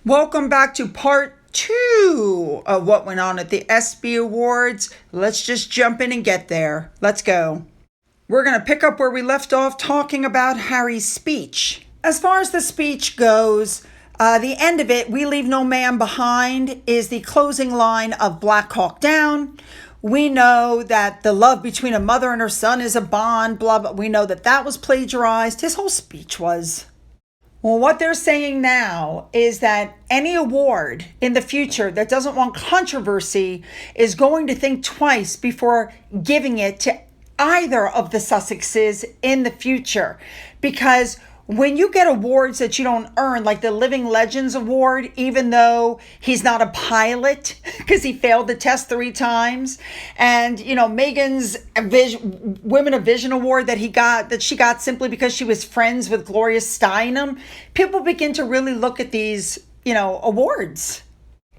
Welcome back to part 2 of what went on at the ESPY Awards. Let's just jump in and get there. Let's go. We're going to pick up where we left off talking about Harry's speech. As far as the speech goes, the end of it, "We leave no man behind," is the closing line of Black Hawk Down. We know that the love between a mother and her son is a bond, blah, blah. We know that that was plagiarized. His whole speech was. Well, what they're saying now is that any award in the future that doesn't want controversy is going to think twice before giving it to either of the Sussexes in the future. Because when you get awards that you don't earn, like the Living Legends Award, even though he's not a pilot because he failed the test 3 times, and Megan's Women of Vision Award that she got simply because she was friends with Gloria Steinem, people begin to really look at these awards.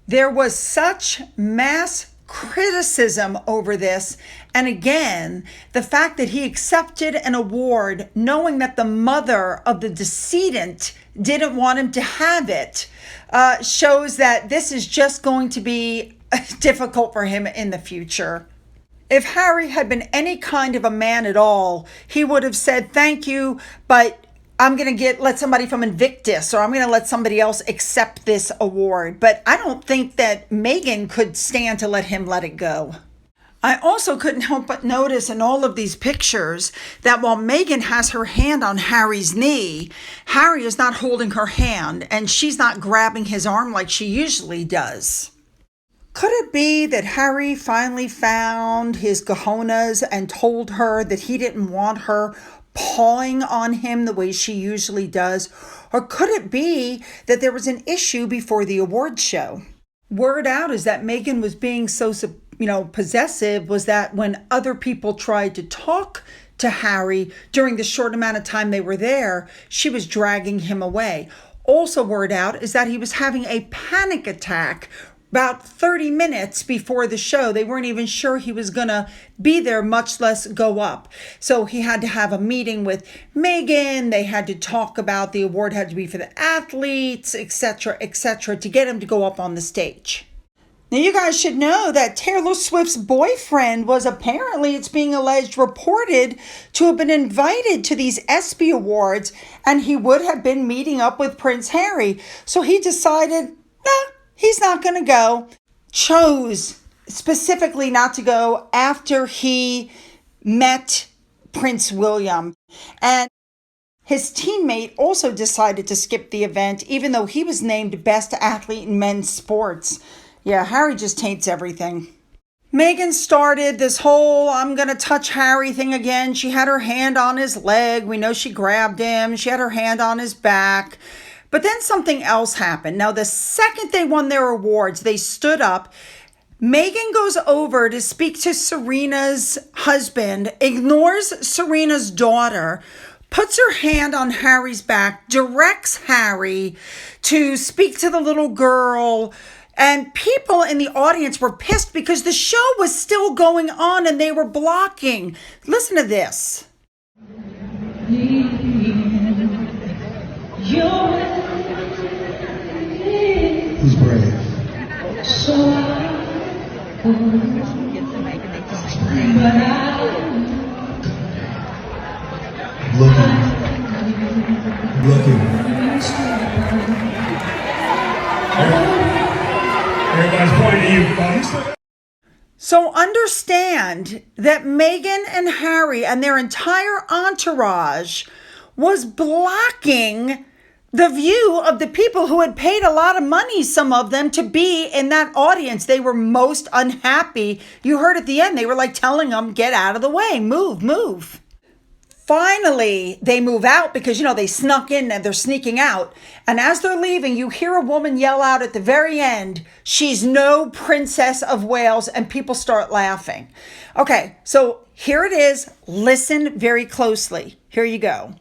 There was such mass criticism over this, and again, the fact that he accepted an award knowing that the mother of the decedent didn't want him to have it shows that this is just going to be difficult for him in the future. If Harry had been any kind of a man at all, he would have said, "Thank you, but I'm going to let somebody from Invictus, or I'm going to let somebody else accept this award." But I don't think that Megan could stand to let him let it go. I also couldn't help but notice in all of these pictures that while Megan has her hand on Harry's knee, Harry is not holding her hand, and she's not grabbing his arm like she usually does. Could it be that Harry finally found his cojones and told her that he didn't want her pawing on him the way she usually does? Or could it be that there was an issue before the award show? Word out is that Megan was being so possessive was that when other people tried to talk to Harry during the short amount of time they were there, she was dragging him away. Also word out is that he was having a panic attack about 30 minutes before the show. They weren't even sure he was going to be there, much less go up. So he had to have a meeting with Megan. They had to talk about the award had to be for the athletes, etc., to get him to go up on the stage. Now, you guys should know that Taylor Swift's boyfriend was apparently, it's being alleged, reported to have been invited to these ESPY Awards, and he would have been meeting up with Prince Harry. So he decided, he's not going to go. Chose specifically not to go after he met Prince William. And his teammate also decided to skip the event, even though he was named best athlete in men's sports. Yeah, Harry just taints everything. Megan started this whole "I'm going to touch Harry" thing again. She had her hand on his leg. We know she grabbed him. She had her hand on his back. But then something else happened. Now, the second they won their awards, they stood up. Megan goes over to speak to Serena's husband, ignores Serena's daughter, puts her hand on Harry's back, directs Harry to speak to the little girl. And people in the audience were pissed because the show was still going on and they were blocking. Listen to this. Who's brave? Looking. Everybody's pointing at you. So understand that Meghan and Harry and their entire entourage was blocking the view of the people who had paid a lot of money, some of them, to be in that audience. They were most unhappy. You heard at the end, they were like telling them, "Get out of the way, move." Finally, they move out because, they snuck in and they're sneaking out. And as they're leaving, you hear a woman yell out at the very end, "She's no Princess of Wales," and people start laughing. Okay, so here it is. Listen very closely. Here you go.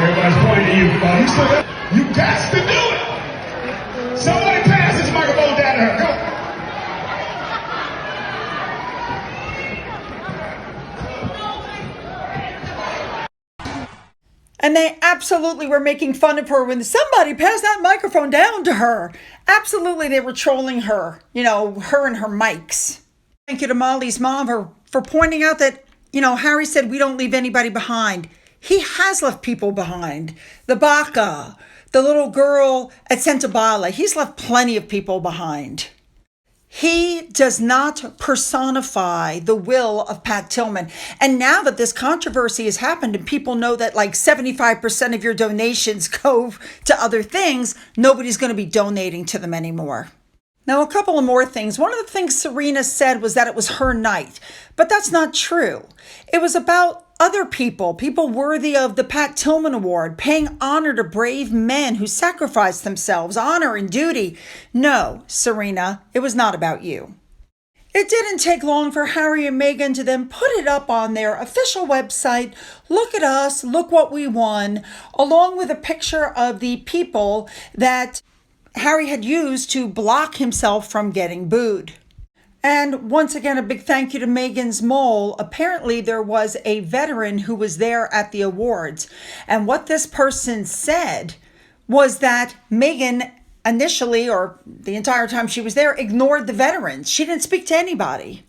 Everybody's pointing at you. You got to do it. Somebody pass this microphone down to her. Come on. And they absolutely were making fun of her when somebody passed that microphone down to her. Absolutely, they were trolling her, her and her mics. Thank you to Molly's mom for pointing out that, Harry said we don't leave anybody behind. He has left people behind. The Baka, the little girl at Sentabala, he's left plenty of people behind. He does not personify the will of Pat Tillman. And now that this controversy has happened and people know that like 75% of your donations go to other things, nobody's going to be donating to them anymore. Now, a couple of more things. One of the things Serena said was that it was her night, but that's not true. It was about other people worthy of the Pat Tillman Award, paying honor to brave men who sacrificed themselves, honor and duty. No, Serena, it was not about you. It didn't take long for Harry and Meghan to then put it up on their official website. Look at us, look what we won, along with a picture of the people that Harry had used to block himself from getting booed. And once again, a big thank you to Meghan's mole. Apparently, there was a veteran who was there at the awards. And what this person said was that Meghan initially, or the entire time she was there, ignored the veterans. She didn't speak to anybody.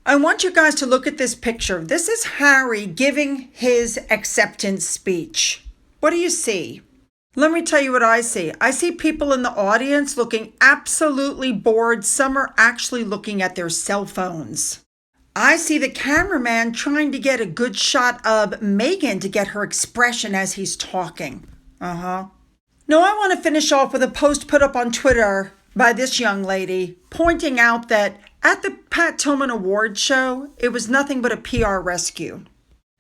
I want you guys to look at this picture. This is Harry giving his acceptance speech. What do you see? Let me tell you what I see. I see people in the audience looking absolutely bored. Some are actually looking at their cell phones. I see the cameraman trying to get a good shot of Meghan to get her expression as he's talking. Now I want to finish off with a post put up on Twitter by this young lady pointing out that at the Pat Tillman Award show, it was nothing but a PR rescue.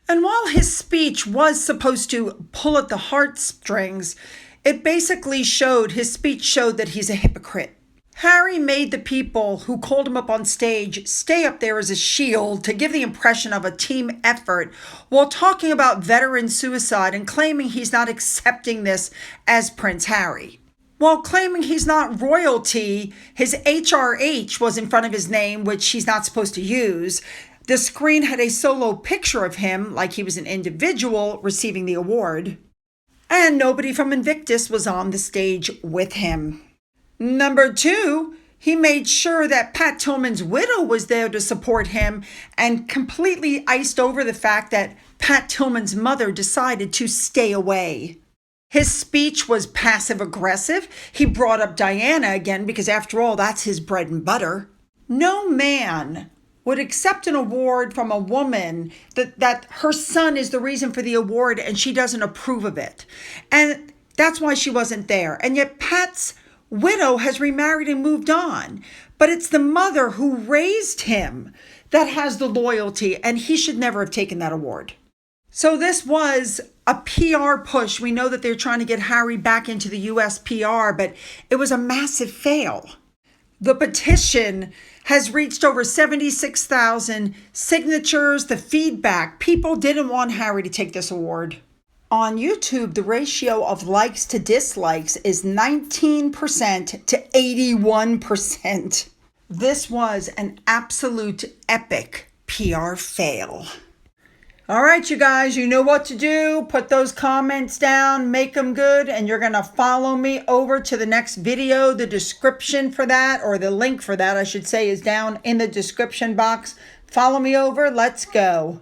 And while his speech was supposed to pull at the heartstrings, it basically his speech showed that he's a hypocrite. Harry made the people who called him up on stage stay up there as a shield to give the impression of a team effort while talking about veteran suicide and claiming he's not accepting this as Prince Harry. While claiming he's not royalty, his HRH was in front of his name, which he's not supposed to use. The screen had a solo picture of him, like he was an individual receiving the award. And nobody from Invictus was on the stage with him. Number 2, he made sure that Pat Tillman's widow was there to support him and completely iced over the fact that Pat Tillman's mother decided to stay away. His speech was passive-aggressive. He brought up Diana again because, after all, that's his bread and butter. No man would accept an award from a woman that her son is the reason for the award and she doesn't approve of it. And that's why she wasn't there. And yet Pat's widow has remarried and moved on. But it's the mother who raised him that has the loyalty, and he should never have taken that award. So this was a PR push. We know that they're trying to get Harry back into the US PR, but it was a massive fail. The petition has reached over 76,000 signatures. The feedback, people didn't want Harry to take this award. On YouTube, the ratio of likes to dislikes is 19% to 81%. This was an absolute epic PR fail. All right, you guys, you know what to do. Put those comments down, make them good, and you're going to follow me over to the next video. The description for that, or the link for that, I should say, is down in the description box. Follow me over. Let's go.